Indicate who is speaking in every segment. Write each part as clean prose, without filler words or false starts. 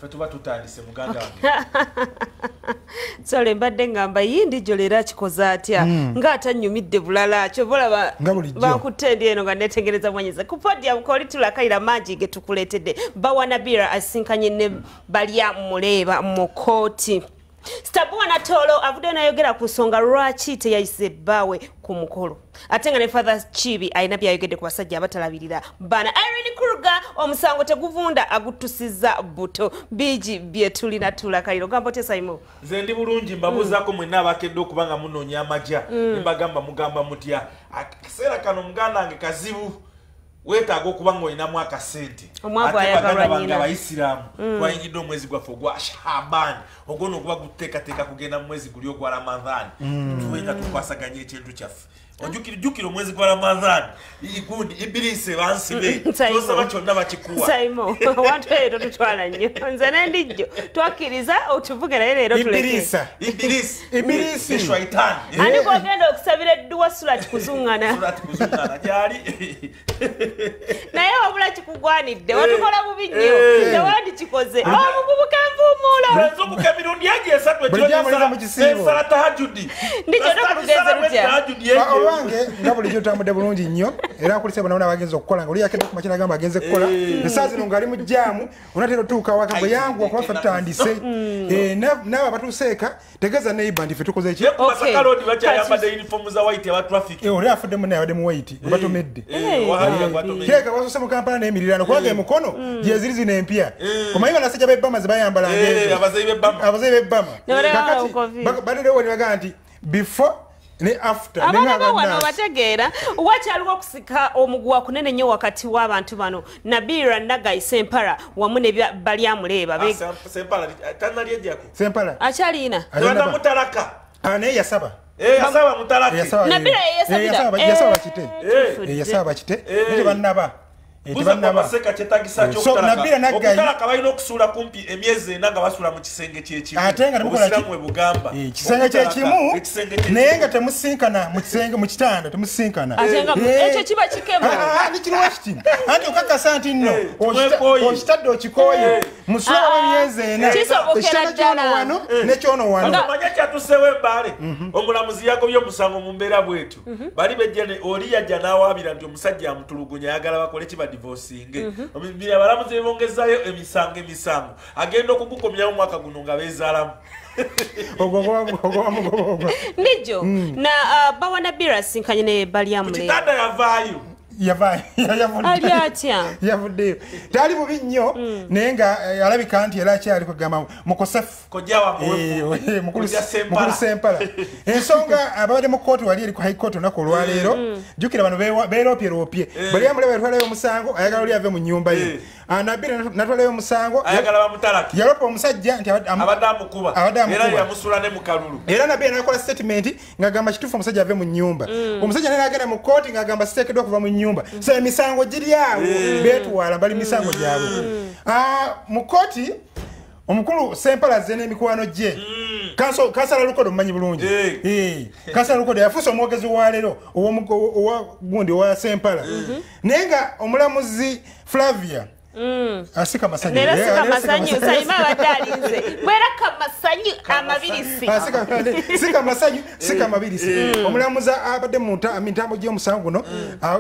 Speaker 1: Fetuba tutandise muganda
Speaker 2: Sole mbadde ngamba yindi jolera kikoza atya nga atanyumidde bulala kyobola bakutendi eno nga netegereza mwanyeza ku Podium koli tulakayira mangi ge tukuletedde Baryamureeba asinkanye ne Baryamureeba mu kkooti. Sitabua Natooro avudde n'ayogera ku nsonga lwaaki teyazze baabwe ku mukolo. Ate nga ne Faaza Kiibi alina byayogedde ku basajja abatalabirira baana. Omusango teguvunda agutusizza buto biji bye tulina tulakalira ogambo te Simo.
Speaker 1: Nze ndi bulungi mbabuzaako mwenna abakedde okubanga munoonya amagya mbagamba mugamba mutya akaseera kano muganda wange kazibu weetaaga okuba ng'olinamu akasente ate baganda bange abayisiraamu twayingidde omwezi gwaffe ogwa Shaabani ogwona okuba guteekateeka kugenda mu mwezi guli ogwa Ramadhaani tuwenga tukwasaganya ekintu kyaffe Ojukira omwezi gwa Ramadhaani igundi ibirisi bansibe tosaba kyonna bakikuwa
Speaker 2: Simo wantu leero tutwala nnyo nze n'Ndijjo twakkiriza otuvugera leero tuleke
Speaker 1: ibirisi shaitan
Speaker 2: ani kwagenda okusabira edduwa Surati kuzungana
Speaker 1: gyali
Speaker 2: naye wabula kikugwanidde watukola bubi nnyo tewandi kikoze omuvubuka nvuumuula
Speaker 1: nzobuka emirundi egi esatu ekyoesala tahajudi
Speaker 2: Ndijjo tokulugeze lutya
Speaker 3: Wange nga bulijjo tambudde bulungi nnyo era nkulise bona abagenzi okukola nga oli yakedde ku makina gamba agenze kukola esaazi no ngali mu jaamu onatera otuuka waka bwe yangu okuba ffe tutandise naaba batuuseeka tegeeza neighbor ndi ffe tukoze eki
Speaker 1: masakalodi bakyayambadde uniform za white aba traffic
Speaker 3: oli afudde munne yabadde mu white batomedde kireka basose mu Kampala n'emirirano kubanga emukono gye ziri zino empya omanyi banasajja b'ebbama ze bayambalanga abazeyi b'ebbama kakati baterewo ne bagamba nti before ne after
Speaker 2: abana wano bategeera wakyaliwo okusika omuguwa kunene nnyo wakati w'abantu bano Nabiirah Nagayi Sempala wamu ne Baryamureeba
Speaker 1: Sempala
Speaker 2: akyalina
Speaker 1: mutalaka
Speaker 3: naye yasaba
Speaker 1: yasaba mutalaka
Speaker 2: Nabiirah
Speaker 3: yasaba bakite ne bannaba
Speaker 1: Baseka chetagisa
Speaker 3: Nabiirah Nagayi
Speaker 1: kabayina okusula kumpi emyezi nga basula mu kisenge kyekimu
Speaker 3: atenga
Speaker 1: n'okulamwe bugamba
Speaker 3: kisenge kyekimu naye nga temusinkana mu kisenge mu kitanda temusinkana
Speaker 2: ekyo kiba kikemo
Speaker 3: ni kiruwa kiti anti okakasa nti nno okitadde okikoye musula w'emyezi ena
Speaker 2: kisobokera ddala
Speaker 3: wano nekyono wano
Speaker 1: manya kyatuseewo ebbaale omulamuzi yagobye omusango mu mbeera bwetu bali bejjane oli yajja n'awaabira nti omusajja amutulugunya ayagala bakole kiba divorcing omubiri abalamuzi bongezaayo emisango agenda okugukomyamu mwaka guno nga beezaalamu
Speaker 2: Ndijjo na Baryamureeba asinkanye ne Baryamureeba
Speaker 1: kitanda yavaayo
Speaker 3: yavuddeyo tali bubi nnyo naye nga alabika nti era akyali kugamba mukosefu mukulu Sempala ensonga ababadde mu kkooti wali eri ku high court olunaku olwaleero jjukira bano beeroopyeroopye Baryamureeba yatwalayo omusango ayagala oli ave mu nnyumba ye Nabiirah natwalayo omusango
Speaker 1: ayagala bamutalaki
Speaker 3: yalopa omusajja nti
Speaker 1: abadde amukuba era yamusula ne mu kalulu
Speaker 3: era Nabiirah nakola statement ng'agamba kituufu omusajja ave mu nnyumba omusajja naye agenda mu kkooti ng'agamba siteekeddwa okuva mu nnyumba so emisango giri awo beetuwaala mbali misango gyabwe mu kkooti omukulu Sempala azze n'emikwano gye kansala lukodo mumanyi bulungi kansala lukodo yafuuse omwogezi wa leero gundi owa Sempala naye nga omulamuzi Flavia asika masanyu
Speaker 2: sayima abaddalinze bweraka masanyu amabirisi sika mabirisi
Speaker 3: omulamuzi abadde mu mitambo gy'omusango guno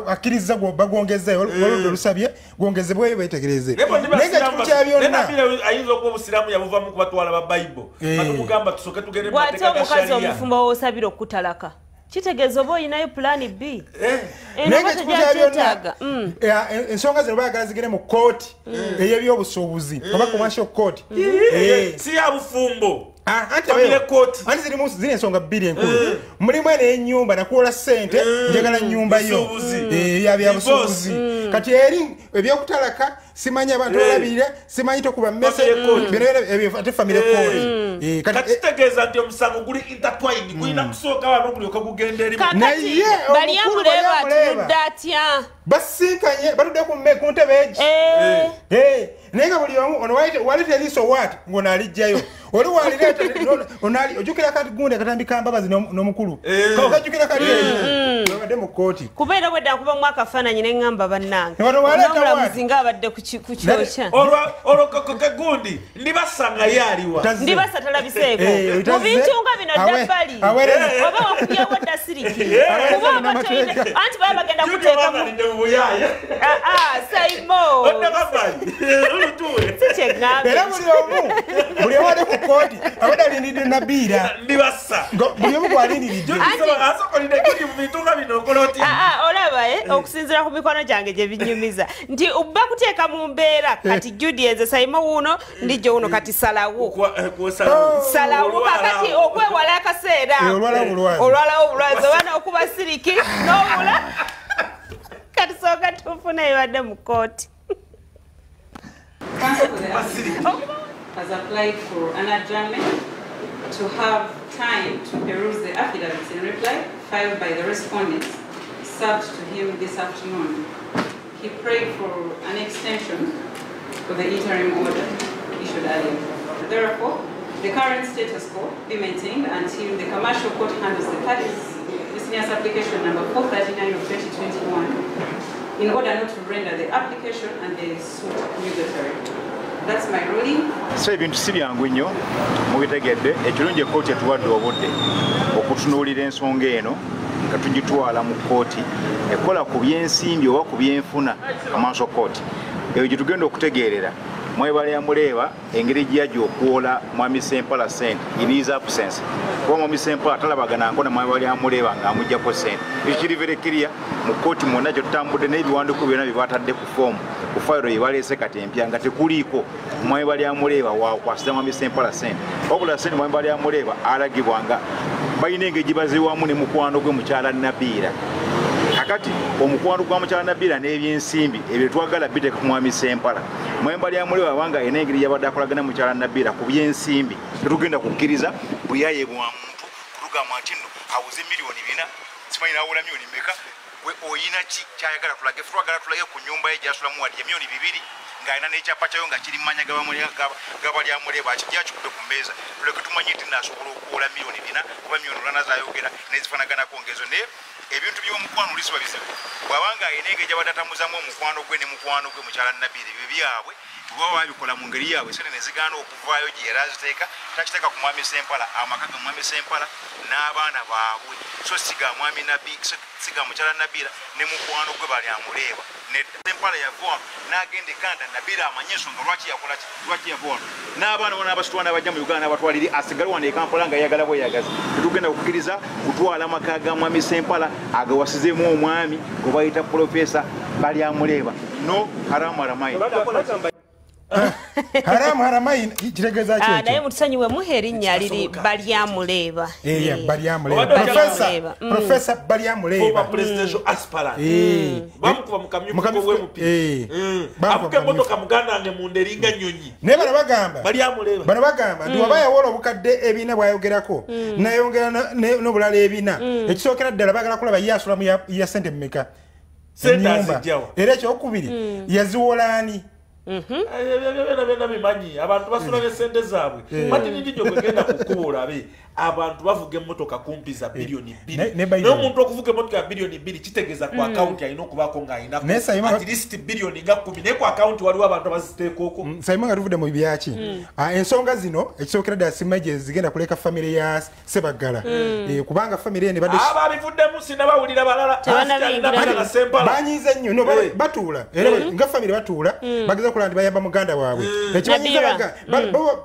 Speaker 3: akkiriza bagwongezeeyo oludde olusabye gwongezebweyo beetegereze naye nga kikulu kya byonna
Speaker 1: ayinza okuba obusiraamu yabuvamu kubatwala ba Bayibuli batugamba tusooke tugende mu mateeka ga
Speaker 2: omukazi omufumbo woosabira okutalaka kitegeeza oba olinayo pulaani B
Speaker 3: ensonga zino baagala zigende mu kkooti ey'ebyobusuubuzi oba commercial court
Speaker 1: si ya bufumbo
Speaker 3: anti ziri ensonga bbiri enkulu mulimu eno ey'ennyumba nakuwola ssente njagala nnyumba yo yabyabusuubuzi kati eri ebyokutalaka simanyi abantu balabirira simanyi tokuba mmese ate family code
Speaker 1: kati kitegeeza nti omusango guli intertwined gulina kusooka wano gulyoka gugenda eri
Speaker 3: naye
Speaker 2: Baryamureeba atudde atya
Speaker 3: basinkanye batudde ku ntebe egi nenga buli omu ono walite liso what ngona alijjayo oli walileta onali ojukira kati gunde katambika mbabazi n'omukulu kajukira kati ngade mu kkooti
Speaker 2: kubeera bwedda kuba mwaka fananyi n'engamba bannange
Speaker 3: waleta
Speaker 2: muzinga abadde ku kyokya
Speaker 1: olwo kagundi ndibasanga yaliwa
Speaker 2: ndibasa talabiseeko mu bintu nga bino dabbali oba wakubyawo dda siriki kuba abatoyine anti baba bagenda kuteekamu Simo
Speaker 3: era buli omu ali ku kkooti abadde alindidde Nabiirah
Speaker 1: ndibasa
Speaker 3: buli omu gwalindiridde
Speaker 2: olaba okusinziira ku mikono gyange gye binyumiza nti obba kuteeka mu mbeera kati Judith Simo wuuno Ndijjo wuuno kati salawo kakati okwewala akaseera olwalawo obulwazi obaana okuba siriki n'obula kati sooka tufuna ebadde mu kkooti
Speaker 4: has applied for an adjournment to have time to peruse the affidavits in reply filed by the respondents served to him this afternoon. He prayed for an extension of the interim order issued earlier. Therefore, the current status quo be maintained until the commercial court handles the parties' business application number 439 of 2021 in order not to render the application and the suit nugatory. That's my ruling.
Speaker 5: So ebintu si byangu nnyo mubitegedde ekirungi ekkooti etuwadde obudde okutunuulira ensonga eno nga tugitwala mu kkooti ekola ku byensimbi oba ku byenfuna amaaso kkooti ebyo gye tugenda okutegeerera Baryamureeba engeri gy'ajja okwola mwami Sempala ssente in absence kuba mwami Sempala talabaganako na Baryamureeba ng'amuggyako ssente ekyo kiri very clear mu kkooti mwonna gye tutambudde n'ebiwandiiko byonna bye batadde ku foomu ku fayiro ye baleese kati empya nga tekuliiko Baryamureeba wakwasira mwami Sempala ssente wabula ssente Baryamureeba alagibwanga balina engeri gye baziwamu ne mukwano gwe mukyala Nabiirah kakati omukwano gwa mukyala Nabiirah n'ebyensimbi ebyo twagala biteeka ku mwami Sempala Baryamureeba wanga ena engeri yabadde akolagana mukyala Nabiirah ku byensimbi tetugenda kukkiriza buyaye bwa muntu kutugamba nti nno awuze miliyoni 4 simanyi nawula miliyoni meka we oyina ki kyayagala tulage twagala tulage ku nyumba ye gyasulamu wali miliyoni 2 ng'alina n'ekyapa kyayo nga kiri mmanya Baryamureeba akijja akikutte ku mmeeza tuleke tumanye nti naasobola okuwola miliyoni 4 kuba miliyoni 8 zayogera nezifaanaganako ngezo naye ebintu by'omukwano olisuba bizibu bw'abanga alina engeri gy'abadde atamuzamu omukwano gwe ne mukwano gwe mukyala Nabiirah ebyo byabwe bw'aba babikola mu ngeri yaabwe sente ne zigaana okuvaayo gye yali aziteeka takiteeka ku mwami Sempala amaka ga mwami Sempala n'abaana baabwe so siga mwami siga mukyala Nabiirah ne mukwano gwe Baryamureeba ne Sempala yava n'agenda e Canada Nabiirah amanye ensonga lwaki yava wano n'abaana bona abasitula n'abajja mu Uganda n'abatwaliri asigale wano e Kampala nga yagala bweyagaza tetugenda kukkiriza kutwala amaka ga mwami Sempala agawasizeemu omwami gwe bayita Profesa Baryamureeba no haramu haramayi
Speaker 3: haramu kitegeeza ki
Speaker 2: naye mutusonyiwe muhe erinnya liri Baryamureeba
Speaker 3: Profesa Baryamureeba
Speaker 1: presidential aspirant bamukuba mu kamyuko gwe avuga emmotoka muganda wange munda eringa nnyonyi
Speaker 3: naye bano bagamba nti waba yawola obukadde ebiina bw'ayogerako nayongera n'obulala ebiina ekisookera ddala bagala kulaba ye asulamu ya ssente mmeka era ekyokubiri yaziwolaani
Speaker 1: byonna bimanyi abantu basula n'essente zaabwe Martin Ndijjo kwegenda ku kkubo olabe abantu bavuga emmotoka kumpi za biliyoni 2 naye omuntu okuvuga emmotoka ya biliyoni 2 kitegeeza ku akawunti alina okubaako ng'alinako at least biliyoni nga 10 naye ku akawunti waliwo abantu abaziteekoko
Speaker 3: Simo nga tuvudde mu byaki ensonga zino ekisookera ddala simanyi gye zigenda kuleka famire ya Sebaggala kubanga famire ene badde
Speaker 1: ababivuddemu sinabawulira balala
Speaker 3: banyiize nnyo batuula era nga famire batuula bageza kulaba nti bayamba muganda waabwe ekibanyiza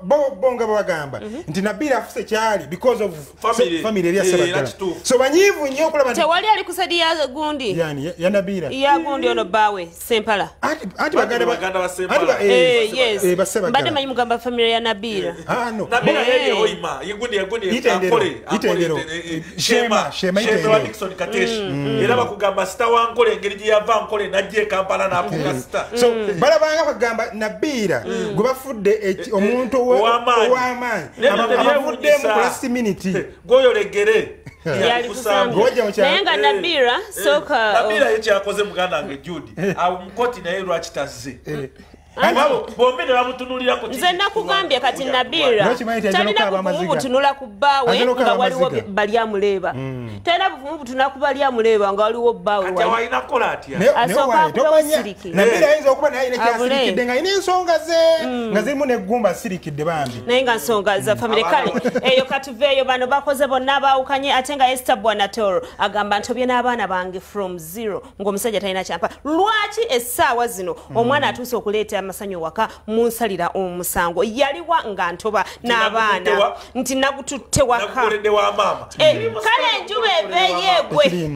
Speaker 3: bo nga bagamba nti Nabiirah afuse kyali because of family ya Sebaggala so banyivu nnyo okulaba nti
Speaker 2: tewali ali kusadi ya gundi
Speaker 3: ya Nabiirah
Speaker 2: ya gundi ono baabwe Sempala
Speaker 3: anti baganda
Speaker 1: ba Sempala
Speaker 2: yes mbadde manyi mugamba family ya Nabiirah
Speaker 1: Nabiirah yeye oima yegundi
Speaker 3: itendero shema
Speaker 1: itendero Nixon Kateshi era bakugamba sita wankole engeri gye yava nkole najje Kampala n'afuga sita
Speaker 3: so balabanga bagamba Nabiirah gwe bafudde omuntu ow'amaanyi abavuddemu ku last minute
Speaker 1: goyolegere
Speaker 2: naye nga Nabiirah soka
Speaker 1: Nabiirah yekyakoze muganda wange Judy awo mukoti naye lwaki tazze bombi ne bamutunulira ku
Speaker 2: nze nakugambye kati Nabiirah talina buvumu butunula ku bbaawe nga waliwo Baryamureeba talina buvumu butunula ku Baryamureeba nga waliwo bbaawe
Speaker 1: walina kola atya
Speaker 2: asooka akubawo sirikire
Speaker 3: Nabiirah ayinza okuba naye nekyasirikidde nga alina ensonga ze nga zirimu neggumba sirikidde bambi
Speaker 2: naye nga nsonga za famire kale eyo katuveeyo bano bakoze bonna abaawukanye ate nga Sitabua Natooro agamba ntobye n'abaana bange from zero ng'omusajja talina kyampa lwaki essaawa zino omwana atuuse okuleeta amasanyu waka munsalira omusango yaliwa nga ntoba n'abaana nti nagututte waka kale enjuba eveeyeegwe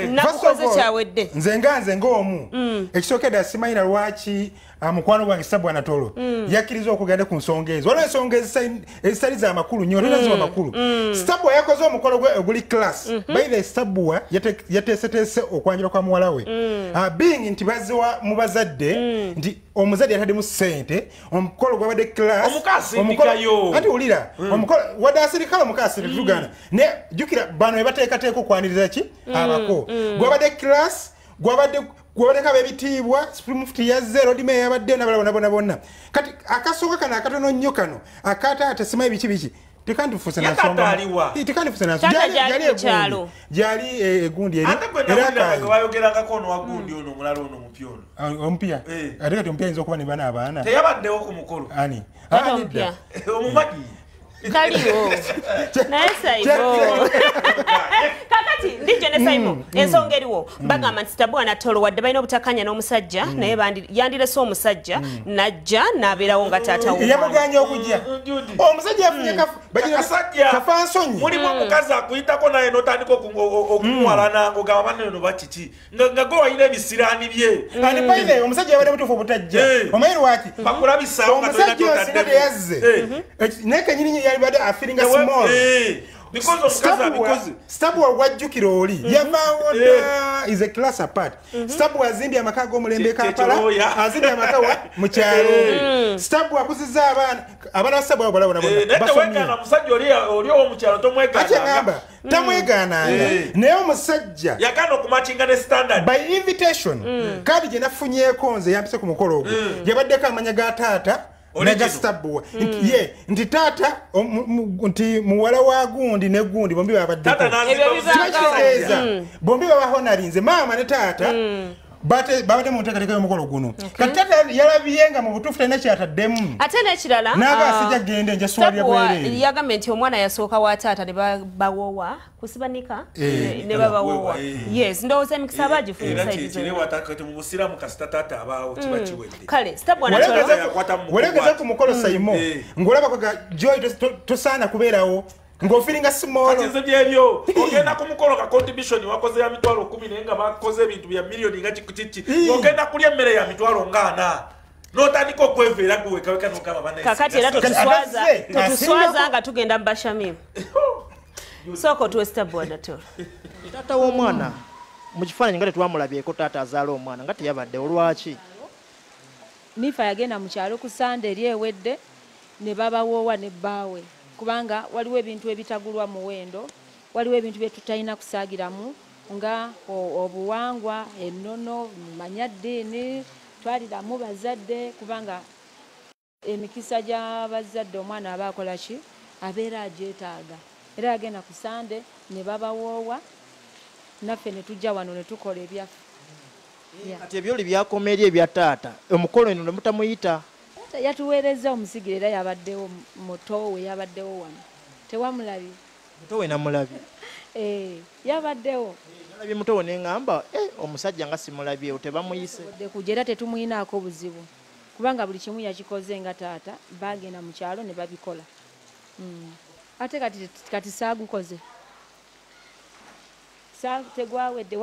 Speaker 2: nakukoze kyawedde
Speaker 3: nze ng'omu ekisookedde simanyira lwaki mukwano gwange Sitabua Natooro yakkiriza okugenda ku nsonga ezo waliwo ensonga ezitali za makulu nnyo tolina ziba makulu Sitabua yakoze omukolo gwe oguli class by the Sitabua yateeseteese okwanjula kwa muwala we being nti baziwa mu bazadde nti omuzadde yataddemu ssente omukolo gwabadde class ati wulira omukolo wadde asirikale omukaasire tutugana ne jjukira bano bebateekateeka okwaniriza ki abako gwabadde class gwabadeko ab'ebitiibwa Supreme Mufti yazze Lodime yabadde n'abalala bonna kati akasooka kano akatono nnyo kano akataata simanyi biki tekandifuusa nansonga tekandifuusa nansonga gyali egundi eri
Speaker 1: bayogerangako ono wagundi ono omulala ono mupyono
Speaker 3: omupya ate kati omupya ayinza okuba ne bana abaana
Speaker 1: teyabaddewo ku mukolo
Speaker 3: ani
Speaker 1: omumagi
Speaker 2: kaliwo naye Simo kakati Ndijjo ne Simo ensonga eriwo bagamba nti Sitabua Natooro wadde balina obutakanya n'omusajja naye yandirese omusajja najja n'abeerawo nga taata
Speaker 3: yamuganya okujja omusajja yafunye kafansonyi
Speaker 1: mulimu omukazi akuyitako naye n'otandika okumuwalana ng'ogamba baneno bakiki nga gwe walina ebisiraani bye
Speaker 3: ani paine omusajja yabadde mutuufu obutajja omanyi lwaki
Speaker 1: bakulabisaawo nga
Speaker 3: omusajja teyazze naye kanyini yalibadde afiringa small Sitabua wajjukira oli yavaawo dda is a class apart Sitabua azimbye amaka g'omulembe Kampala azimbye amaka wa mu kyalo Sitabua akuzizza abaana ba Sitabua bona basomye tamwegaananga naye omusajja
Speaker 1: yagaana okumakinga ne standard
Speaker 3: by invitation kaadi gye nafunyeeko nze yampise ku mukolo ogwo yabaddeko amanya ga taata nega Sitabua nti taata nti muwala wa gundi ne gundi bombi babaddeko bombi babahonarinze maama ne taata babadde mu nteekateeka y'omukolo guno kati taata yalabye nga mu butuufu talina kyataddemu
Speaker 2: ate n'ekirala
Speaker 3: naga asijja gende nja swalya bwereere
Speaker 2: yagambye nti omwana yasooka wa taata ne bawowa kusibanika ne babawowa yes ndowooza emikisa
Speaker 1: abagifunyisaibizomubusiramu kasita taata abaawo kiba kiwedde
Speaker 2: kale Sitabua Natooro
Speaker 3: welegeza ku mukolo Simo ng'olabako joy tosaana kubeerawo ng'ofiringa small
Speaker 1: kati byebyo ogenda ku mukolo ka contribution wakoze ya mitwalo 10 naye nga bakoze ebintu bya milioni nga kiki ogenda kulya emmere ya mitwalo 40 n'otandika okweveera guwekaweka n'ogamba banaye
Speaker 2: kakati era totuswaza nga tugenda mu bashamimu sooka otuwe Sitabua Natooro
Speaker 6: taata w'omwana mu kifaananyi nga tetwamulabyeko taata azaala omwana nga teyabadde olwaki
Speaker 7: nifa yagenda mu kyalo ku sande eri ewedde ne babawoowa ne bbaawe kubanga waliwo ebintu ebitagulwa muwendo waliwo ebintu bye tutalina kusaagiramu nga obuwangwa ennono manyaddiini twaliramu bazadde kubanga emikisa gy'abazadde omwana aba akola ki abeera agyetaaga era yagenda ku sande ne babawoowa naffe ne tujja wano ne tukola ebyaffe
Speaker 6: kati ebyoli byakoma eri ebya taata omukolo eno ne mutamuyita
Speaker 7: yatuweereza omusigire era yabaddewo mutowe yabaddewo wano tewamulabye
Speaker 6: mutowe namulabye
Speaker 7: yabaddewo
Speaker 6: nalabye mutowe neŋŋamba omusajja nga simulabyewo tebamuyise
Speaker 7: kujja era tetumuyinaako buzibu kubanga buli kimu yakikoze nga taata bagenda mu kyalo ne babikola ate kati saagukoze tegwawedde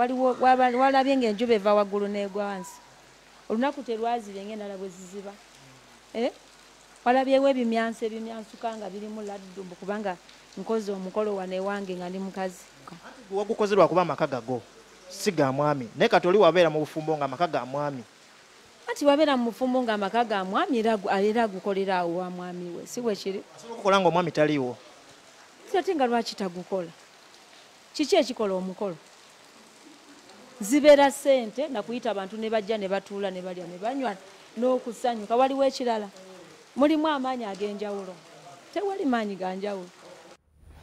Speaker 7: walabye ng'enjuba eva waggulu n'egwa wansi olunaku terwazibye ng'endala bwe ziziba walabyewo ebimyansuka nga birimu laddu kubanga nkoze omukolo wane wange nga ndi mukazi
Speaker 6: wagukoze lwakuba amaka gago si ga mwami naye kati oli wabeera mu bufumbo nga amaka ga mwami
Speaker 7: ati wabeera mu bufumbo nga amaka ga mwami era agukolera awo wa mwami we si bwe kiri
Speaker 6: asobola okukola nga omwami taliiwo
Speaker 7: ate nga lwaki tagukola kiki ekikola omukolo zibeera ssente nakuyita abantu ne bajja ne batuula ne balya ne banywa n'okusanyuka. Waliwo ekirala, mulimu amaanyi ag'enjawulo, tewali maanyi ga njawulo.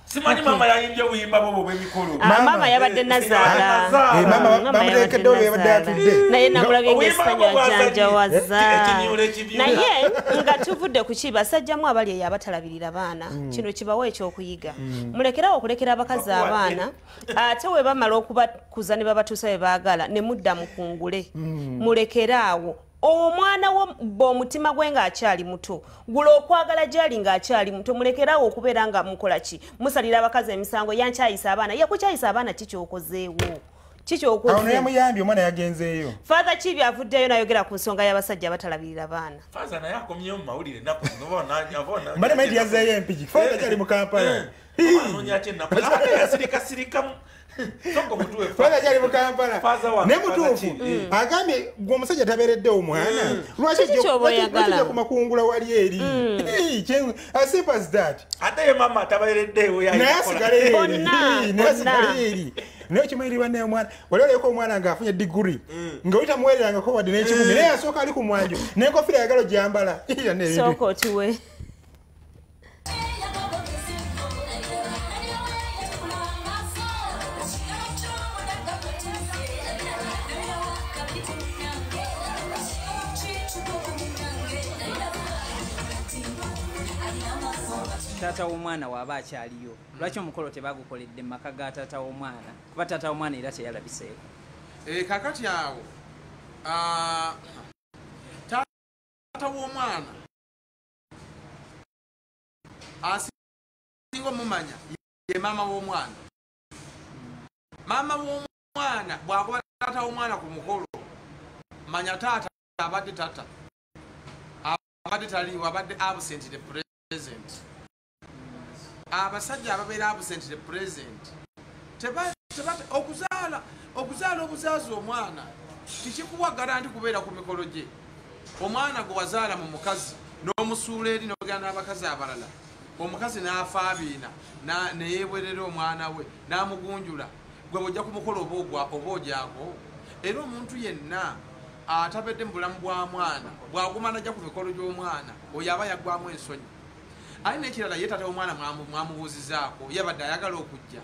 Speaker 1: Simanyi mama yayimbye buyimba bwo bw'emikolo.
Speaker 2: Mama yabadde nazaala.
Speaker 3: Mama bamuteekedde oyo yabadde atudde.
Speaker 2: Naye namulabye ng'essanyu ajanjawaza. Naye nga tuvudde ku ki basajjamu abali eyo abatalabirira baana. Kino kibawa ekyokuyiga. Mulekerawo okulekera abakazi abaana. Ate we bamala okubakuza ne babatuusa we baagala ne mudda mukungule. Mulekeraawo. Omwana wo b'omutima gwe ng'akyali muto, gula okwagala gy'ali ng'akyali muto, mulekerawo okubeera nga mukola ki? Musalira abakazi emisango yankyayisa abaana. Ye kukyayisa abaana kikyokozeewo. Kikyokozeewo. Awo yamuyambye omwana yagenzeeyo. Faaza Kiibi avuddeyo n'ayogera ku nsonga y'abasajja abatalabirira baana.
Speaker 1: Faaza naye akomyeyo mu mawulire ennaku zino abona.
Speaker 3: Mbale mayiti yazzeeyo empiki. Faaza kyali mu Kampala.
Speaker 1: Anoonya ate ennaku yasirikasirikamu.
Speaker 3: Faaza kyali mu Kampala. Ne mutuufu agambye gwe omusajja tabeereddewo omwana. Lwaki ojja ku makungula wali eri? As simple as that.
Speaker 1: Ate ye mama tabeereddewo
Speaker 3: naye asigala eri. Naye okimanyirirwa naye omwana wali oleko omwana ng'afunye diguri nga oyita muweererangako wadde n'ekikumi naye asooka ali ku mwanjo n'enkofiira yagala gyambala.
Speaker 2: Sooka otuwe.
Speaker 8: Taata w'omwana waaba akyaliyo, lwaki omukolo tebagukoledde mu maka ga taata w'omwana? Kuba taata w'omwana era teyalabiseeko.
Speaker 9: Kakati awo taata w'omwana asinga omumanya ye maama w'omwana. Maama w'omwana bw'akuba taata w'omwana ku mukolo, manya taata abadde tata, abadde taliiwo, abadde absent the present. Abasajja ababeera absent the present okuzaala obuzaazi omwana tikikuwa garanti kubeera ku mikolo gye. Omwana gwe wazaala mu mukazi n'omusuula eri n'ogenda n'abakazi abalala, omukazi n'afaabiina neyeewerera omwana we n'amugunjula, gwe bw'ojja ku mukolo oba ogyako. Era omuntu yenna atabedde mu bulamu bwa mwana bw'aguma najja ku mikolo gy'omwana oyo aba yaggwamu ensonyi. Ali n'ekirala ye taata w'omwana mwamubuuzizaako yabadde ayagala okujja,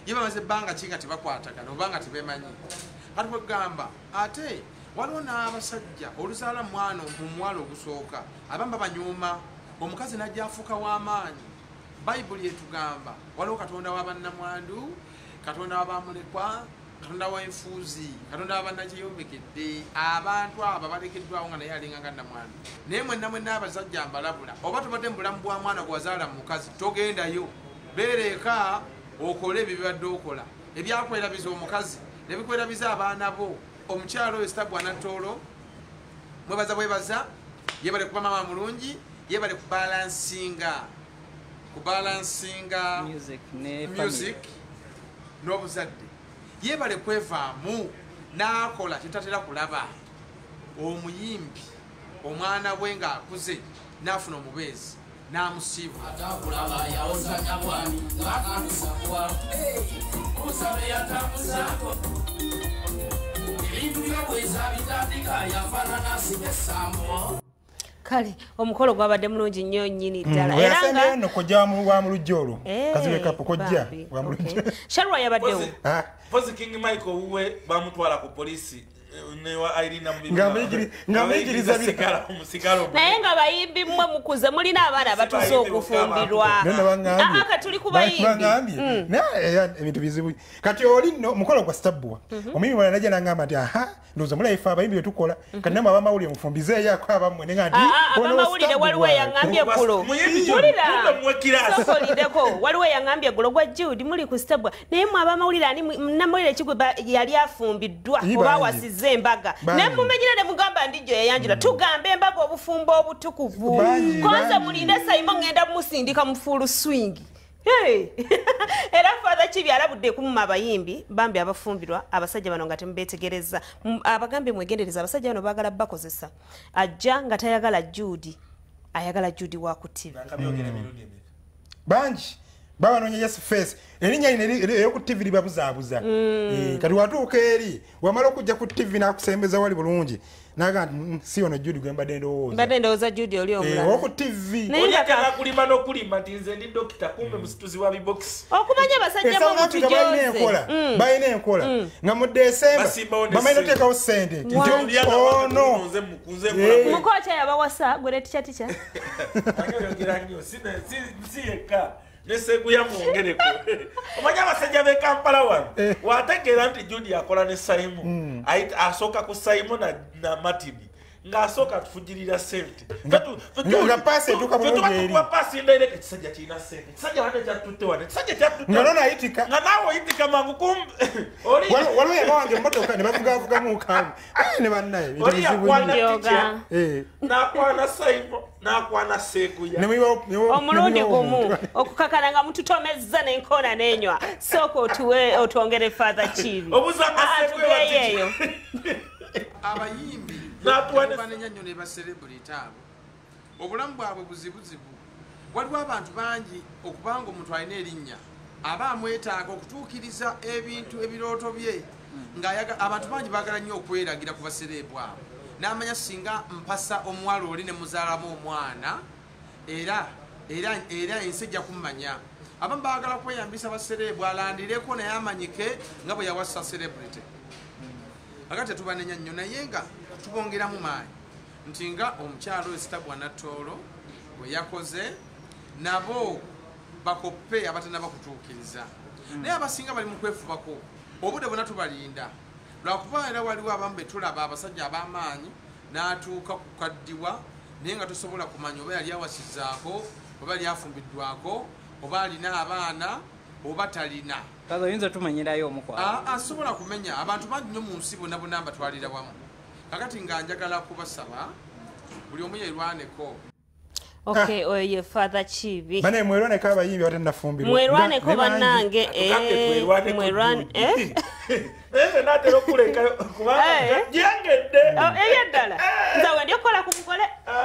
Speaker 9: ye bamaze ebbanga ki nga tebakwatagana oba nga tebemanyi. Kati kwegamba ate waliwo n'abasajja oluzaala mwana mu muwala ogusooka abamu babanyuuma, omukazi najja afuuka w'amaanyi. Bayibuli etugamba waliwo katonda w'abannamwandu, katonda w'abamulekwa, katonda w'enfuuzi, katonda w'abannakyeyobekedde. Abantu abo balekeddwawo nga naye alinga nga nnamwandu. Naye mwenna abasajja mbalabula, oba tobadde mu bulamu bwa mwana gwe wazaala mu mukazi togendayo, beera eka okole ebyo bibadde okola ebyakwerabiza omukazi ne bikwerabiza abaana bo. Omukyalo oyo Sitabua Natooro mwebaza yebale kuba maama mulungi, yebale kubalansinga music n'obuzadde, yebale kwevaamu n'akola kitatera kulaba. Omuyimbi omwana we ng'akuze n'afuna omubeezi n'amusiibu.
Speaker 2: Kale omukolo gwabadde mulungi nnyo nnyini ddala.
Speaker 3: Era nga no kojja wa mulujja olwo kazibe kapo kojja wa mulujja.
Speaker 2: Shalwa yabaddewo.
Speaker 1: Pozi King Michael uwe bamutwala ku polisi ne wa Irina mbibi.
Speaker 3: Ngamigiriza
Speaker 1: bisikala umusikalo.
Speaker 2: Naye nga bayimbi mmwe mukuze mulina abaana batuuse okufumbirwa. Tuli ku bayimbi.
Speaker 3: Ebintu bizibu. Kati oli mukolo gwa Sitabua. Omuyimbi mwana najja n'angamba nti ndoza mulaifa abayimbi bettukola kati namwe abamawulire mufumbize yako abamwe nenga nti
Speaker 2: abamawulire waliwo yangambye gulo waliwo yangambye gulo gwa Jude muli ku Sitabua naye mwe abamawulire ani namawulire kigwe yali afumbiddwa oba wasize embaga ne mumenyera ne mugamba Ndijjo yayanjira tugambe embaga obufumbo obutukuvu kwanza mulinde Simo ngenda musindika mufulu swing. Hey. Era Faaza Kiibi alabudde ku abayimbi bambi abafumbirwa abasajja bano nga temubeetegereza abagambe mwegendereza abasajja bano baagala bakozesa ajja nga tayagala Judy ayagala Judy wa kutiba
Speaker 3: banji babanoonya just face erinnya lino eyoku TV libabuzaabuza kati watuuka eri wamala okujja ku TV n'akusembeza wali bulungi naga si ono Judy gwe mbadde ndowooza
Speaker 2: Judy oli omulala
Speaker 3: oku TV
Speaker 1: oyagala kulima n'okulima nti nze ndi dokita kumbe musituzi wa bibox
Speaker 2: okumanya basajja bomutujoze
Speaker 3: balina enkola nga mu December bamalina oteekawo ssente ono
Speaker 2: mukoca yabawasa gwe tetica
Speaker 1: ayogera nnyo siyekka neseguya mwongereko omanya abasajja b'e Kampala wano wategeera nti Judy akola ne Simo asooka ku Simo na Martin ng'asooka atufugirira ssente
Speaker 3: nga paasi etuuka bulungi eri
Speaker 1: paasi indirect ekisajja kirina ssente ekisajja wane kyatutte wane ekisajja kyatutte
Speaker 3: nga nono ayitika
Speaker 1: nga naawe oyitika mangu kumbe
Speaker 3: waliwo yaba wange emmotoka ne bavugavugamu kambi ne bannaye
Speaker 1: oli yakwana tica n'akwana Simo n'akwana Seguya
Speaker 2: omulundi gumu okukakana nga mututomezza n'enkoona n'enywa sooka otwongere Faaza Kiibi
Speaker 1: obuzaeyo
Speaker 9: abayimbi banenya nnyo ne baselebrity abo obulamu bwabwe buzibuzibu waliwo abantu bangi okubanga omuntu alina erinnya aba amwetaaga okutuukiriza ebintu ebirooto bye abantu bangi baagala nnyo okweragira ku basereebu abo n'amanya singa mpasa omuwala oli ne muzaalamu omwana era ensi ejja kummanya abamu baagala kweyambisa basereebu alandireko naye amanyike nga bwe yawasa celebrity agati tetubanenya nnyo naye nga tubongeramu maanyi nti nga omukyalo Sitabua Natooro bwe yakoze nabo bakoppe abatanaba kutuukiriza naye abasinga bali mu kwefubako obudde bwonna tubalinda lwakuba era waliwo abamu be tulaba abasajja ab'amaanyi n'atuuka kukaddiwa naye nga tosobola kumanya oba yali awasizaako oba yali afumbiddwako oba alina abaana oba talina
Speaker 8: oyinza tumanyirayo omukwano
Speaker 9: asobola kumenya abantu bangi nnyo mu nsi bonna bonna mbatwalira wamu kakati nga njagala kubasaba buli omu yerwaneko
Speaker 2: Okay, oye Faaza Kiibi.
Speaker 3: Bane mwerwaneko abayimbi abatannafumbirwa.
Speaker 2: Mwerwaneko bannange mwerwane
Speaker 1: natera okuleka kubanga jengedde
Speaker 2: ebyadala nzawe ndiokola ku mugole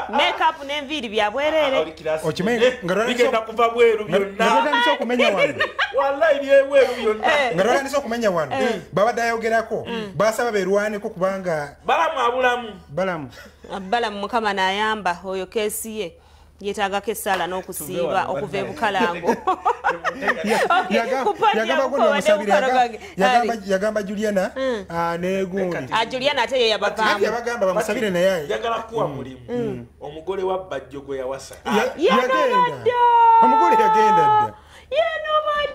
Speaker 2: makeup n'enviiri bya bwerere
Speaker 3: okimenye
Speaker 1: bigenda kuva bweru byonna
Speaker 3: nga okumenya wano
Speaker 1: wallahi byebweru byonna
Speaker 3: nga lwatandise okumenya wano babadde ayogerako basaba beerwaneko kubanga
Speaker 2: balamu mukama n'ayamba oyo keesi ye yetaagako essaala n'okusiiba okuva ebukalango
Speaker 3: yagamba Juliana negundi
Speaker 2: Juliana ate ye
Speaker 3: yabagamba bamusabire naye
Speaker 1: yagala kuwa mulimu omugole wa bajjo gwe yawasa
Speaker 3: omugole yagenda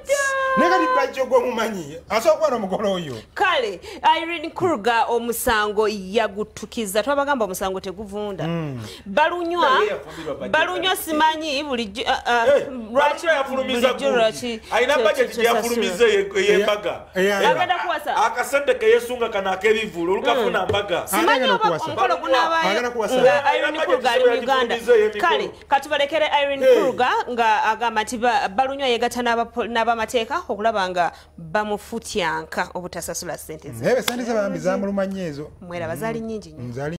Speaker 3: dda nekati bajjo gwe mumanyi asooka n'omugole oyo
Speaker 2: kale Irene Kruger omusango yagutukiza twabagamba omusango teguvunda balunywa simanyi bulijjo
Speaker 1: lwaki yafulumiza gundi alina bajeti yafulumiza ey'embaga
Speaker 2: agenda kuwasa
Speaker 1: akasente ke yesunga kana ak'ebivulu olukafuna mbaga
Speaker 2: simanyi oba omukolo gunaabayo Irene Kruger ali mu Uganda kale katubalekere Irene Kruger nga agamba nti balunywa yegatta n'abamateeka okulaba nga bamufutyanka obutasasula ssente
Speaker 3: ze sente z'abambi zamuluma nnyo ezo
Speaker 2: mwera bazaali nnyingi nnyo